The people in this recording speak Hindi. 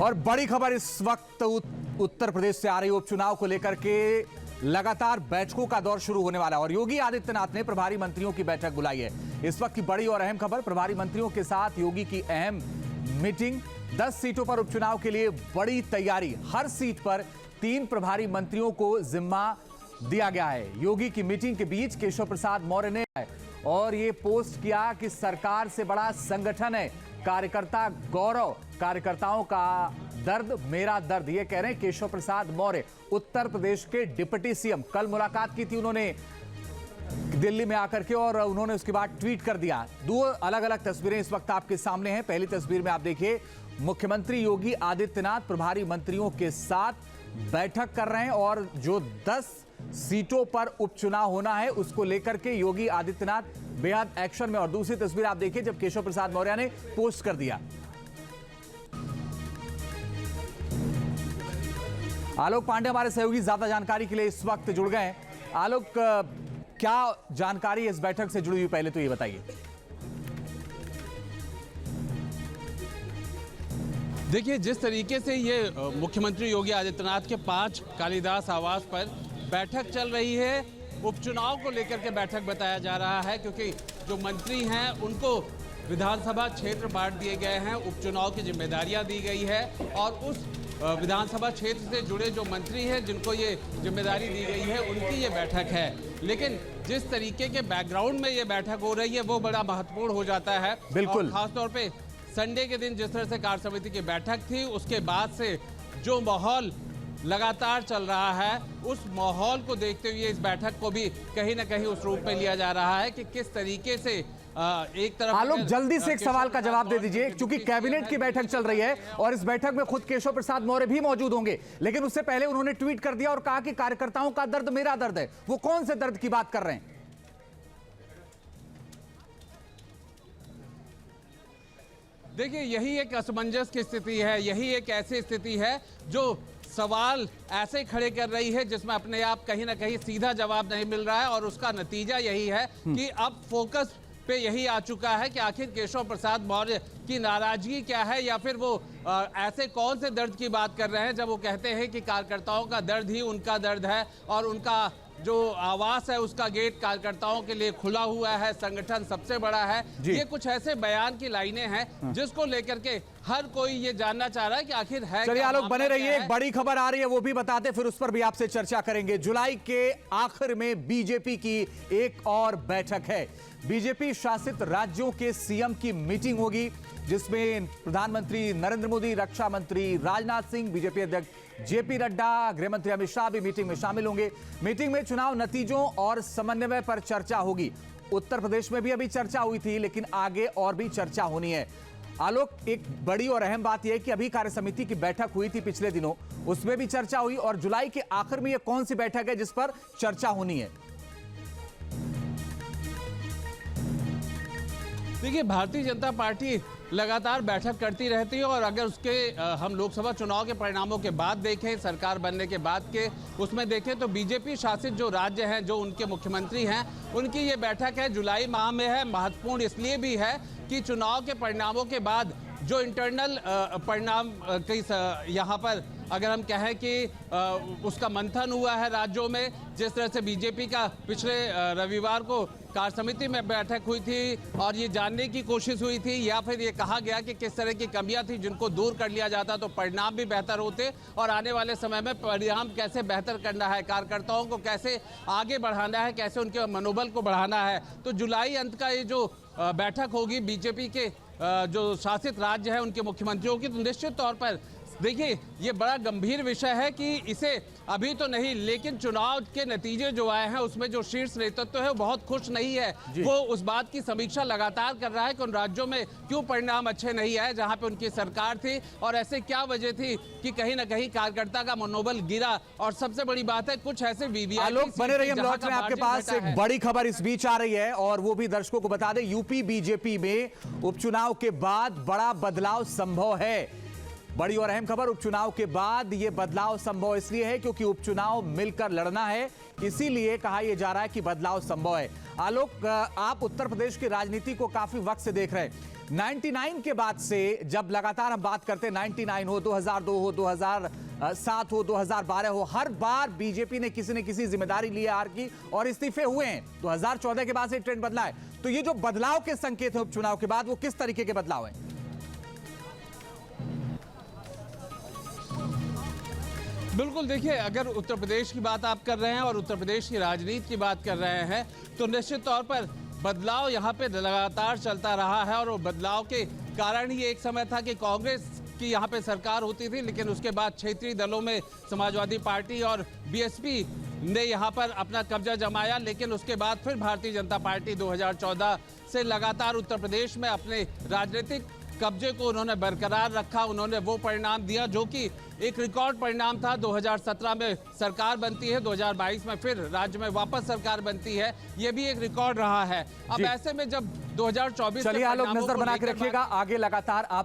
और बड़ी खबर इस वक्त उत्तर प्रदेश से आ रही उपचुनाव को लेकर के लगातार बैठकों का दौर शुरू होने वाला है और योगी आदित्यनाथ ने प्रभारी मंत्रियों की बैठक बुलाई है। इस वक्त की बड़ी और अहम खबर, प्रभारी मंत्रियों के साथ योगी की अहम मीटिंग। 10 सीटों पर उपचुनाव के लिए बड़ी तैयारी। हर सीट पर 3 प्रभारी मंत्रियों को जिम्मा दिया गया है। योगी की मीटिंग के बीच केशव प्रसाद मौर्य ने और ये पोस्ट किया कि सरकार से बड़ा संगठन है, कार्यकर्ता गौरव, कार्यकर्ताओं का दर्द मेरा दर्द, ये कह रहे हैं केशव प्रसाद मौर्य, उत्तर प्रदेश के डिप्टी सीएम। कल मुलाकात की थी उन्होंने दिल्ली में आकर के और उन्होंने उसके बाद ट्वीट कर दिया। 2 अलग अलग तस्वीरें इस वक्त आपके सामने हैं। पहली तस्वीर में आप देखिए मुख्यमंत्री योगी आदित्यनाथ प्रभारी मंत्रियों के साथ बैठक कर रहे हैं और जो 10 सीटों पर उपचुनाव होना है उसको लेकर के योगी आदित्यनाथ बेहद एक्शन में। और दूसरी तस्वीर आप देखिए जब केशव प्रसाद मौर्य ने पोस्ट कर दिया। आलोक पांडे हमारे सहयोगी ज्यादा जानकारी के लिए इस वक्त जुड़ गए हैं। आलोक, क्या जानकारी इस बैठक से जुड़ी हुई, पहले तो ये बताइए। देखिए, जिस तरीके से ये मुख्यमंत्री योगी आदित्यनाथ के 5 कालिदास आवास पर बैठक चल रही है, उपचुनाव को लेकर के बैठक बताया जा रहा है, क्योंकि जो मंत्री हैं उनको विधानसभा क्षेत्र बांट दिए गए हैं, उपचुनाव की जिम्मेदारियां दी गई है और उस विधानसभा क्षेत्र से जुड़े जो मंत्री हैं जिनको ये जिम्मेदारी दी गई है उनकी ये बैठक है। लेकिन जिस तरीके के बैकग्राउंड में ये बैठक हो रही है वो बड़ा महत्वपूर्ण हो जाता है। बिल्कुल, खासतौर पे संडे के दिन जिस तरह से कार्य समिति की बैठक थी, उसके बाद से जो माहौल लगातार चल रहा है, उस माहौल को देखते हुए इस बैठक को भी कहीं ना कहीं उस रूप में लिया जा रहा है कि किस तरीके से एक तरफ। आलोक, जल्दी से एक सवाल का जवाब दे दीजिए, क्योंकि कैबिनेट की बैठक चल रही है और इस बैठक में खुद केशव प्रसाद मौर्य भी मौजूद होंगे, लेकिन उससे पहले उन्होंने ट्वीट कर दिया और कहा कि कार्यकर्ताओं का दर्द मेरा दर्द है। वो कौन से दर्द की बात कर रहे हैं? देखिए, यही एक असमंजस की स्थिति है, यही एक ऐसी स्थिति है जो सवाल ऐसे खड़े कर रही है जिसमें अपने आप कहीं ना कहीं सीधा जवाब नहीं मिल रहा है और उसका नतीजा यही है कि अब फोकस पे यही आ चुका है कि आखिर केशव प्रसाद मौर्य की नाराजगी क्या है, या फिर वो ऐसे कौन से दर्द की बात कर रहे हैं जब वो कहते हैं कि कार्यकर्ताओं का दर्द ही उनका दर्द है और उनका जो आवास है उसका गेट कार्यकर्ताओं के लिए खुला हुआ है, संगठन सबसे बड़ा है। ये कुछ ऐसे बयान की लाइनें हैं जिसको लेकर के हर कोई ये जानना चाह रहा है कि आखिर है। चलिए आलोक, बने रहिए, एक बड़ी खबर आ रही है वो भी बताते, फिर उस पर भी आपसे चर्चा करेंगे। जुलाई के आखिर में बीजेपी की एक और बैठक है। बीजेपी शासित राज्यों के सीएम की मीटिंग होगी जिसमें प्रधानमंत्री नरेंद्र मोदी, रक्षा मंत्री राजनाथ सिंह, बीजेपी अध्यक्ष जेपी नड्डा, गृह मंत्री अमित शाह भी मीटिंग में शामिल होंगे। मीटिंग में चुनाव नतीजों और समन्वय पर चर्चा होगी। उत्तर प्रदेश में भी अभी चर्चा हुई थी, लेकिन आगे और भी चर्चा होनी है। आलोक, एक बड़ी और अहम बात यह है कि अभी कार्य समिति की बैठक हुई थी पिछले दिनों, उसमें भी चर्चा हुई और जुलाई के आखिर में यह कौन सी बैठक है जिस पर चर्चा होनी है? देखिए, भारतीय जनता पार्टी लगातार बैठक करती रहती है और अगर उसके हम लोकसभा चुनाव के परिणामों के बाद देखें, सरकार बनने के बाद के उसमें देखें, तो बीजेपी शासित जो राज्य हैं, जो उनके मुख्यमंत्री हैं, उनकी ये बैठक है जुलाई माह में है। महत्वपूर्ण इसलिए भी है कि चुनाव के परिणामों के बाद जो इंटरनल परिणाम यहाँ पर अगर हम कहें कि उसका मंथन हुआ है राज्यों में, जिस तरह से बीजेपी का पिछले रविवार को कार्य समिति में बैठक हुई थी और ये जानने की कोशिश हुई थी या फिर ये कहा गया कि किस तरह की कमियां थी जिनको दूर कर लिया जाता तो परिणाम भी बेहतर होते और आने वाले समय में परिणाम कैसे बेहतर करना है, कार्यकर्ताओं को कैसे आगे बढ़ाना है, कैसे उनके मनोबल को बढ़ाना है। तो जुलाई अंत का ये जो बैठक होगी बीजेपी के जो शासित राज्य है उनके मुख्यमंत्रियों की, तो निश्चित तौर पर देखिए ये बड़ा गंभीर विषय है कि इसे अभी तो नहीं, लेकिन चुनाव के नतीजे जो आए हैं उसमें जो शीर्ष नेतृत्व है वो बहुत खुश नहीं है। वो उस बात की समीक्षा लगातार कर रहा है कि उन राज्यों में क्यों परिणाम अच्छे नहीं आए जहां पे उनकी सरकार थी और ऐसे क्या वजह थी कि कहीं ना कहीं कार्यकर्ता का मनोबल गिरा। और सबसे बड़ी बात है कुछ ऐसे आलोक, बने रहिए, हम लौट रहे हैं आपके पास। एक बड़ी खबर इस बीच आ रही है और वो भी दर्शकों को बता दें, यूपी बीजेपी में उपचुनाव के बाद बड़ा बदलाव संभव है। बड़ी और अहम खबर, उपचुनाव के बाद यह बदलाव संभव इसलिए है क्योंकि उपचुनाव मिलकर लड़ना है, इसीलिए कहा यह जा रहा है कि बदलाव संभव है। आलोक, आप उत्तर प्रदेश की राजनीति को काफी वक्त से देख रहे हैं। 99 के बाद से जब लगातार हम बात करते हैं, 99 हो, 2002 हो, 2007 हो, 2012 हो, हर बार बीजेपी ने किसी न किसी जिम्मेदारी ली हार की और इस्तीफे हुए हैं। 2014 के बाद से ट्रेंड बदला है। तो ये जो बदलाव के संकेत हैं उपचुनाव के बाद, वो किस तरीके के बदलाव हैं? बिल्कुल, देखिए, अगर उत्तर प्रदेश की बात आप कर रहे हैं और उत्तर प्रदेश की राजनीति की बात कर रहे हैं तो निश्चित तौर पर बदलाव यहाँ पे लगातार चलता रहा है। और वो बदलाव के कारण ही एक समय था कि कांग्रेस की यहाँ पे सरकार होती थी, लेकिन उसके बाद क्षेत्रीय दलों में समाजवादी पार्टी और बीएसपी ने यहाँ पर अपना कब्जा जमाया। लेकिन उसके बाद फिर भारतीय जनता पार्टी 2014 से लगातार उत्तर प्रदेश में अपने राजनीतिक कब्जे को उन्होंने बरकरार रखा। उन्होंने वो परिणाम दिया जो कि एक रिकॉर्ड परिणाम था। 2017 में सरकार बनती है, 2022 में फिर राज्य में वापस सरकार बनती है, ये भी एक रिकॉर्ड रहा है। अब ऐसे में जब 2024 चलिए, आप लोग नजर बना के रखिएगा, आगे लगातार आप